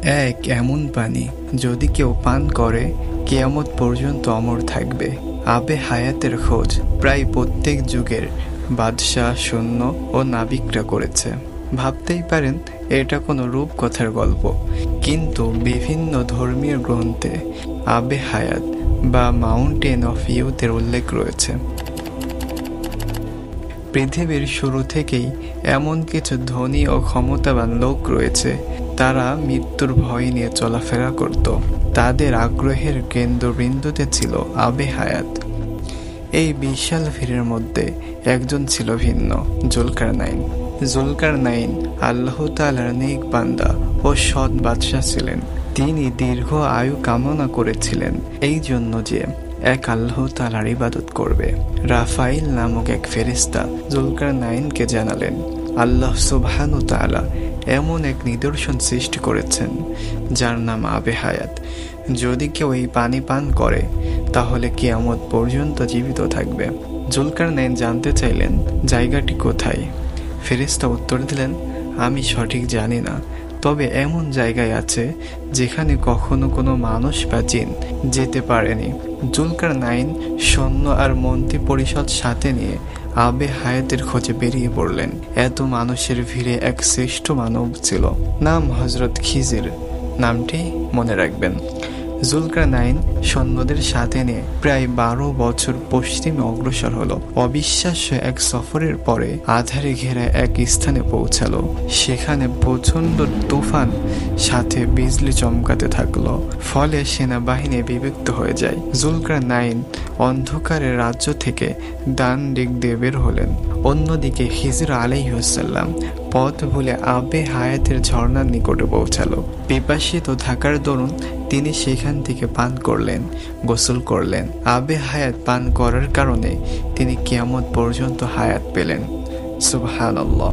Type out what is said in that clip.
এক এমন পানি যদি কেউ পান করে কিয়ামত পর্যন্ত অমর থাকবে। আবে হায়াতের খোঁজ প্রায় প্রত্যেক যুগের বাদশাহ, সৈন্য ও নাবিকরা করেছে। ভাবতেই পারেন এটা কোনো রূপকথার গল্প, কিন্তু বিভিন্ন ধর্মীয় গ্রন্থে আবে হায়াত বা মাউন্টেন অফ ইউথের উল্লেখ রয়েছে। পৃথিবীর শুরু থেকেই এমন কিছু ধনী ও ক্ষমতাবান লোক রয়েছে, তারা মৃত্যুর ভয় নিয়ে চলাফেরা করত। তাদের আগ্রহের কেন্দ্রবিন্দুতে ছিল আবে হায়াত। এই বিশাল ভিড়ের মধ্যে একজন ছিল ভিন্ন, জুলকারনাইন। জুলকারনাইন আল্লাহ তাআলার নেক বান্দা ও সৎ বাদশাহ ছিলেন। তিনি দীর্ঘ আয়ু কামনা করেছিলেন এই জন্য যে এক আল্লাহ তাআলার ইবাদত করবে। রাফাইল নামক এক ফেরেশতা জুলকারনাইনকে জানালেন, আল্লাহ সুবহানাহু ওয়া তাআলা এমন এক নিদর্শন সৃষ্টি করেছেন যার নাম আবে হায়াত। যদি কেউ এই পানি পান করে তাহলে কিয়ামত পর্যন্ত জীবিত থাকবে। জুলকারনাইন জানতে চাইলেন জায়গাটি কোথায়। ফেরেশতা উত্তর দিলেন, আমি সঠিক জানি না, তবে এমন জায়গায় আছে যেখানে কখনো কোনো মানুষ বা জিন যেতে পারেনি। জুলকারনাইন সৈন্য আর মন্ত্রী পরিষদ সাথে নিয়ে আবে হায়াতের খোঁজে বেরিয়ে পড়লেন। এত মানুষের ভিড়ে এক শ্রেষ্ঠ মানব ছিল, নাম হযরত খিজির। নামটি মনে রাখবেন। জুলকারনাইন সৈন্যদের সাথে নিয়ে প্রায় 12 বছর পশ্চিমে অগ্রসর হলো। অবিশ্বাস্য এক সফরের পরে আঁধারে ঘেরা এক স্থানে পৌঁছালো। সেখানে প্রচন্ড তুফান সাথে বিজলি চমকাতে থাকলো, ফলে সেনাবাহিনী বিভক্ত হয়ে যায়। জুলকারনাইন অন্ধকারের রাজ্য থেকে ডান দিক দিয়ে বের হলেন। অন্যদিকে খিজির আলাইহিস সালাম পথ ভুলে আবে হায়াতের ঝর্ণার নিকটে পৌঁছালো। পিপাসিত থাকার দরুন তিনি সেখান থেকে পান করলেন, গোসল করলেন। আবে হায়াত পান করার কারণে তিনি কিয়ামত পর্যন্ত হায়াত পেলেন। সুবহানাল্লাহ।